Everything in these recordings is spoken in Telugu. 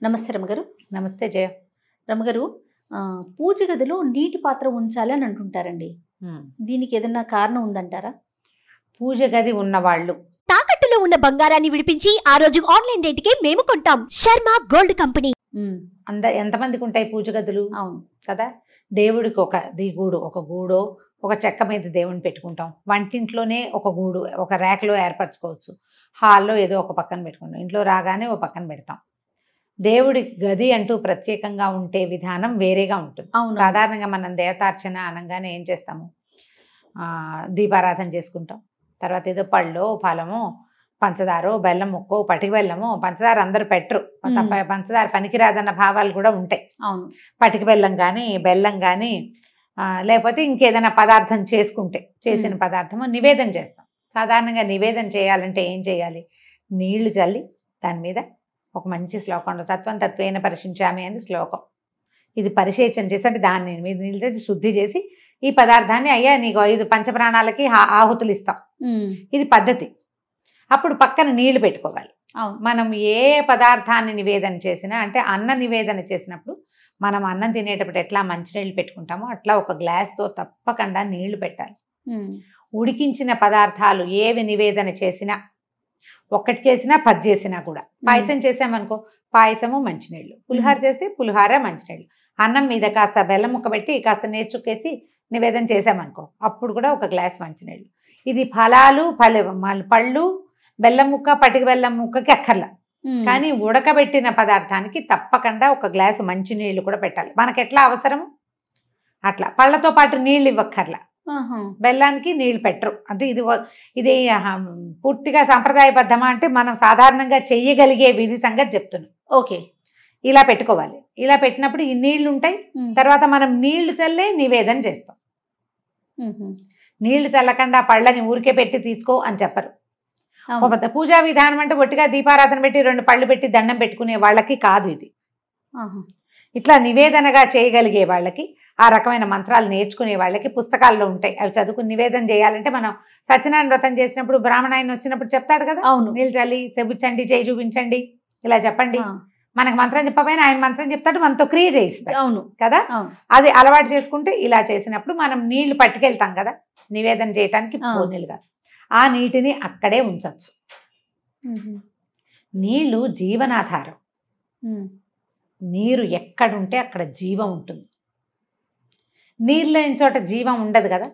నమస్తే రమగారు. నమస్తే జయ. రమగారు, పూజ గదిలో నీటి పాత్ర ఉంచాలి అని అంటుంటారండి. దీనికి ఏదైనా కారణం ఉందంటారా? పూజ గది ఉన్నవాళ్ళు తాకట్టులో ఉన్న బంగారాన్ని విడిపించి ఆ రోజు ఆన్లైన్ రేటుకే మేము కొంటాం. Sharma gold company. ఎంతమందికి ఉంటాయి పూజ గదులు? అవును కదా. దేవుడికి ఒక దిగూడు, ఒక గూడో, ఒక చెక్క మీద దేవుని పెట్టుకుంటాం. వంటింట్లోనే ఒక గూడు, ఒక ర్యాక్లో ఏర్పరచుకోవచ్చు. హాల్లో ఏదో ఒక పక్కన పెట్టుకుంటాం. ఇంట్లో రాగానే ఒక పక్కన పెడతాం. దేవుడి గది అంటూ ప్రత్యేకంగా ఉంటే విధానం వేరేగా ఉంటుంది. అవును. సాధారణంగా మనం దేవతార్చన అనగానే ఏం చేస్తాము? దీపారాధన చేసుకుంటాం. తర్వాత ఏదో పళ్ళో ఫలమో పంచదారో బెల్లం ముక్కో పటికి బెల్లమో, పంచదార అందరూ పెట్టరు, పంచదార పనికిరాదన్న భావాలు కూడా ఉంటాయి. అవును. పటికి బెల్లం కానీ బెల్లం కానీ లేకపోతే ఇంకేదైనా పదార్థం చేసుకుంటే చేసిన పదార్థము నివేదన చేస్తాం. సాధారణంగా నివేదన చేయాలంటే ఏం చేయాలి? నీళ్లు చల్లి దాని మీద ఒక మంచి శ్లోకం ఉంటుంది. తత్వం తత్వేన పరిశించామి అని శ్లోకం. ఇది పరిశేచన చేసి, అంటే దాన్ని మీద నీళ్ళు తెచ్చి శుద్ధి చేసి ఈ పదార్థాన్ని అయ్యా నీకు 5 పంచప్రాణాలకి ఆహుతులు ఇస్తాం. ఇది పద్ధతి. అప్పుడు పక్కన నీళ్లు పెట్టుకోవాలి. మనం ఏ పదార్థాన్ని నివేదన చేసినా, అంటే అన్న నివేదన చేసినప్పుడు మనం అన్నం తినేటప్పుడు ఎట్లా మంచినీళ్ళు పెట్టుకుంటామో అట్లా ఒక గ్లాస్తో తప్పకుండా నీళ్లు పెట్టాలి. ఉడికించిన పదార్థాలు ఏవి నివేదన చేసినా, ఒక్కటి చేసినా 10 చేసినా కూడా, పాయసం చేసామనుకో పాయసము మంచినీళ్ళు, పులిహార చేస్తే పులిహార మంచినీళ్ళు, అన్నం మీద కాస్త బెల్లం ముక్క పెట్టి కాస్త నేర్చుకేసి నివేదన చేసామనుకో అప్పుడు కూడా ఒక గ్లాస్ మంచినీళ్ళు. ఇది ఫలాలు పళ్ళు బెల్లం ముక్క పటికి బెల్లం ముక్కకి అక్కర్లా, కానీ ఉడకబెట్టిన పదార్థానికి తప్పకుండా ఒక గ్లాసు మంచినీళ్ళు కూడా పెట్టాలి. మనకి ఎట్లా అవసరము అట్లా. పళ్ళతో పాటు నీళ్ళు ఇవ్వక్కర్లా, బెల్లానికి నీళ్ళు పెట్టరు. అంటే ఇది పూర్తిగా సాంప్రదాయబద్ధమా అంటే మనం సాధారణంగా చెయ్యగలిగే విధి సంగతి చెప్తున్నాం. ఓకే, ఇలా పెట్టుకోవాలి. ఇలా పెట్టినప్పుడు ఈ నీళ్లు ఉంటాయి. తర్వాత మనం నీళ్లు చల్లే నివేదన చేస్తాం. నీళ్లు చల్లకుండా పళ్ళని ఊరికే పెట్టి తీసుకో అని చెప్పరు. పూజా విధానం అంటే ఒట్టిగా దీపారాధన పెట్టి 2 పళ్ళు పెట్టి దండం పెట్టుకునే వాళ్ళకి కాదు ఇది. ఇట్లా నివేదనగా చేయగలిగే వాళ్ళకి, ఆ రకమైన మంత్రాలు నేర్చుకునే వాళ్ళకి పుస్తకాల్లో ఉంటాయి. అవి చదువుకుని నివేదన చేయాలంటే, మనం సత్యనారాయణ వ్రతం చేసినప్పుడు బ్రాహ్మణాయన వచ్చినప్పుడు చెప్తాడు కదా, అవును, నీళ్ళు చల్లి చెబుచ్చండి, చేయి చూపించండి, ఇలా చెప్పండి. మనకు మంత్రం చెప్పకపోయినా ఆయన మంత్రం చెప్తాడు, మనతో క్రియ చేయిస్తాడు. అవును కదా. అది అలవాటు చేసుకుంటే ఇలా చేసినప్పుడు మనం నీళ్లు పట్టుకెళ్తాం కదా నివేదన చేయటానికి పోనీలుగా, ఆ నీటిని అక్కడే ఉంచవచ్చు. నీళ్లు జీవనాధారం. నీరు ఎక్కడుంటే అక్కడ జీవం ఉంటుంది. నీరు లేని చోట జీవం ఉండదు కదా.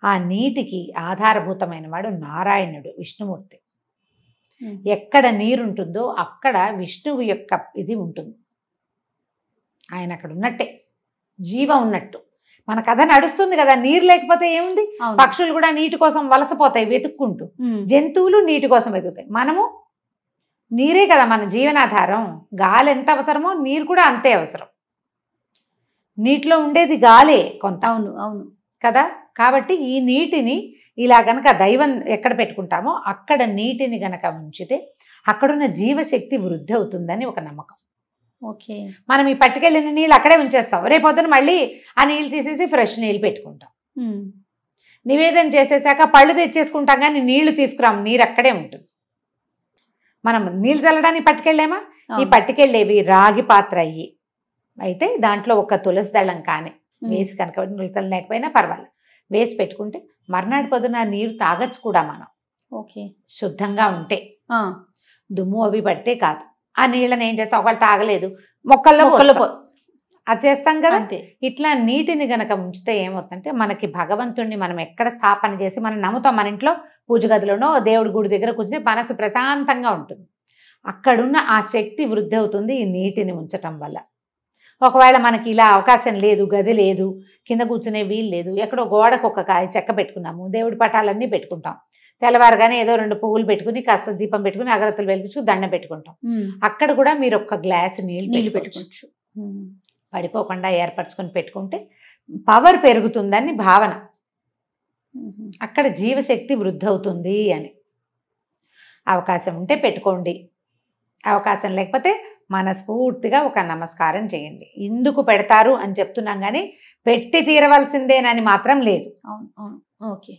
ఆ నీటికి ఆధారభూతమైన వాడు నారాయణుడు, విష్ణుమూర్తి. ఎక్కడ నీరుంటుందో అక్కడ విష్ణువు యొక్క ఇది ఉంటుంది. ఆయన అక్కడ ఉన్నట్టే, జీవం ఉన్నట్టు. మన కథ నడుస్తుంది కదా. నీరు లేకపోతే ఏముంది? పక్షులు కూడా నీటి కోసం వలసపోతాయి వెతుక్కుంటూ, జంతువులు నీటి కోసం వెతుకుతాయి. మనము నీరే కదా మన జీవనాధారం. గాలి ఎంత అవసరమో నీరు కూడా అంతే అవసరం. నీటిలో ఉండేది గాలే కొంత. అవును అవును కదా. కాబట్టి ఈ నీటిని ఇలా గనక దైవం ఎక్కడ పెట్టుకుంటామో అక్కడ నీటిని గనక ఉంచితే అక్కడున్న జీవశక్తి వృద్ధి అవుతుందని ఒక నమ్మకం. ఓకే, మనం ఈ పట్టుకెళ్ళిన నీళ్ళు అక్కడే ఉంచేస్తాం. రేపొద్దున మళ్ళీ ఆ నీళ్ళు తీసేసి ఫ్రెష్ నీళ్ళు పెట్టుకుంటాం. నివేదన చేసేసాక పళ్ళు తెచ్చేసుకుంటాం, కానీ నీళ్లు తీసుకురాం. నీరు అక్కడే ఉంటుంది. మనం నీళ్ళు చల్లడానికి పట్టుకెళ్ళామా? ఈ పట్టుకెళ్ళేవి రాగి పాత్ర అయితే దాంట్లో ఒక తులసి దళం కానీ వేసి కనుక, నులతలు లేకపోయినా పర్వాలేదు, వేసి పెట్టుకుంటే మర్నాడు పొద్దున నీరు తాగొచ్చు కూడా మనం. ఓకే, శుద్ధంగా ఉంటే. దుమ్ము అవి పడితే కాదు. ఆ నీళ్ళని ఏం చేస్తాం? ఒకళ్ళు తాగలేదు, మొక్కల్లో అది చేస్తాం కదా. ఇట్లా నీటిని గనక ఉంచితే ఏమవుతుందంటే, మనకి భగవంతుడిని మనం ఎక్కడ స్థాపన చేసి మనం నమ్ముతాం. మన ఇంట్లో పూజ గదిలోనో దేవుడి గుడి దగ్గర కూర్చుని మనసు ప్రశాంతంగా ఉంటుంది. అక్కడున్న ఆ శక్తి వృద్ధి అవుతుంది ఈ నీటిని ఉంచటం వల్ల. ఒకవేళ మనకి ఇలా అవకాశం లేదు, గది లేదు, కింద కూర్చునే వీలు లేదు, ఎక్కడో గోడకు ఒక చెక్క పెట్టుకున్నాము, దేవుడి పటాలన్నీ పెట్టుకుంటాం. తెల్లవారుగానే ఏదో 2 పువ్వులు పెట్టుకుని కాస్త దీపం పెట్టుకుని అగరత్తులు వెలిగించు దండం పెట్టుకుంటాం. అక్కడ కూడా మీరు ఒక గ్లాసు నీళ్ళు పెట్టుకోవచ్చు. పడిపోకుండా ఏర్పరచుకొని పెట్టుకుంటే పవర్ పెరుగుతుందని భావన. అక్కడ జీవశక్తి వృద్ధి అవుతుంది అని. అవకాశం ఉంటే పెట్టుకోండి, అవకాశం లేకపోతే మనస్ఫూర్తిగా ఒక నమస్కారం చేయండి. ఎందుకు పెడతారు అని చెప్తున్నాం, కానీ పెట్టి తీరవలసిందేనని మాత్రం లేదు. ఓకే,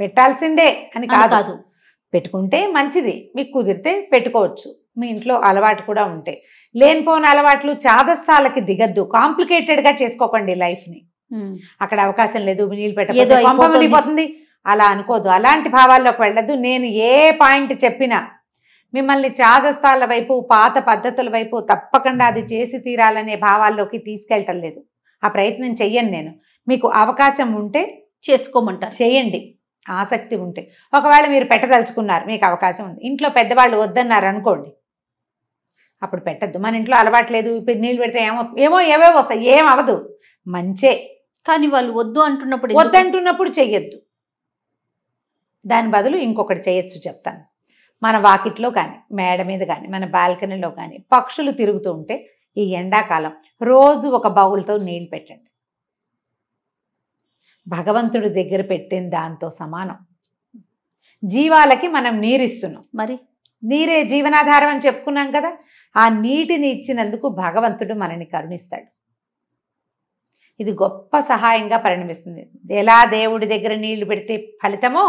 పెట్టాల్సిందే అని కాదు. పెట్టుకుంటే మంచిది, మీకు కుదిరితే పెట్టుకోవచ్చు, మీ ఇంట్లో అలవాటు కూడా ఉంటాయి. లేనిపోని అలవాట్లు చాదస్తాలకి దిగద్దు, కాంప్లికేటెడ్గా చేసుకోకండి లైఫ్ని. అక్కడ అవకాశం లేదు, నీళ్ళు పెట్టకపోతే పంప మునిగిపోతుంది అలా అనుకోదు. అలాంటి భావాల్లోకి వెళ్ళదు. నేను ఏ పాయింట్ చెప్పినా మిమ్మల్ని చాదస్తాల వైపు, పాత పద్ధతుల వైపు తప్పకుండా అది చేసి తీరాలనే భావాల్లోకి తీసుకెళ్ళటం లేదు. ఆ ప్రయత్నం చెయ్యను నేను. మీకు అవకాశం ఉంటే చేసుకోమంటారు, చేయండి. ఆసక్తి ఉంటే. ఒకవేళ మీరు పెట్టదలుచుకున్నారు, మీకు అవకాశం ఉంది, ఇంట్లో పెద్దవాళ్ళు వద్దన్నారు అనుకోండి, అప్పుడు పెట్టద్దు. మన ఇంట్లో అలవాట్లేదు, ఇప్పుడు నీళ్ళు పెడితే ఏవో వస్తాయి, ఏం అవదు, మంచే. కానీ వాళ్ళు వద్దు అంటున్నప్పుడు వద్దంటున్నప్పుడు చెయ్యొద్దు. దాని బదులు ఇంకొకటి చేయొచ్చు, చెప్తాను. మన వాకిట్లో కానీ, మేడ మీద కానీ, మన బాల్కనీలో కానీ పక్షులు తిరుగుతూ ఉంటే ఈ ఎండాకాలం రోజు ఒక బౌల్తో నీళ్ళు పెట్టండి. భగవంతుడి దగ్గర పెట్టిన దాంతో సమానం. జీవాలకి మనం నీరిస్తున్నాం, మరి నీరే జీవనాధారం అని చెప్పుకున్నాం కదా. ఆ నీటిని ఇచ్చినందుకు భగవంతుడు మనని కరుణిస్తాడు. ఇది గొప్ప సహాయంగా పరిణమిస్తుంది. ఎలా దేవుడి దగ్గర నీళ్లు పెడితే ఫలితమో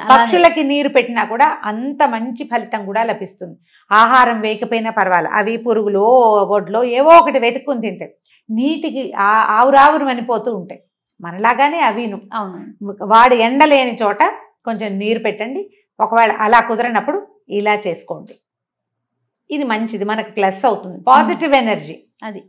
పక్షులకి నీరు పెట్టినా కూడా అంత మంచి ఫలితం కూడా లభిస్తుంది. ఆహారం వేయకపోయినా పర్వాలేదు, అవి పురుగులో ఒడ్లో ఏవో ఒకటి వెతుక్కుని తింటాయి. నీటికి ఆవురావురు అనిపోతూ ఉంటాయి. మనలాగానే అవిను. వాడు ఎండలేని చోట కొంచెం నీరు పెట్టండి. ఒకవేళ అలా కుదరనప్పుడు ఇలా చేసుకోండి. ఇది మంచిది, మనకు ప్లస్ అవుతుంది, పాజిటివ్ ఎనర్జీ. అది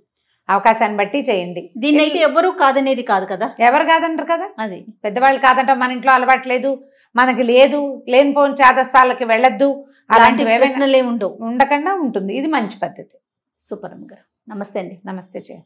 అవకాశాన్ని బట్టి చేయండి. దీన్ని అయితే ఎవరు కాదనేది కాదు కదా, ఎవరు కాదంటారు కదా. అది పెద్దవాళ్ళు కాదంటారు. మన ఇంట్లో అలవాట్లేదు, మనకి లేదు, లేనిపోని చాదస్తాలకి వెళ్ళొద్దు, అలాంటి ప్రశ్నలే ఉండవు, ఉండకుండా ఉంటుంది. ఇది మంచి పద్ధతి. సూపర్ అమ్మ గారు. నమస్తే అండి. నమస్తే చేయ.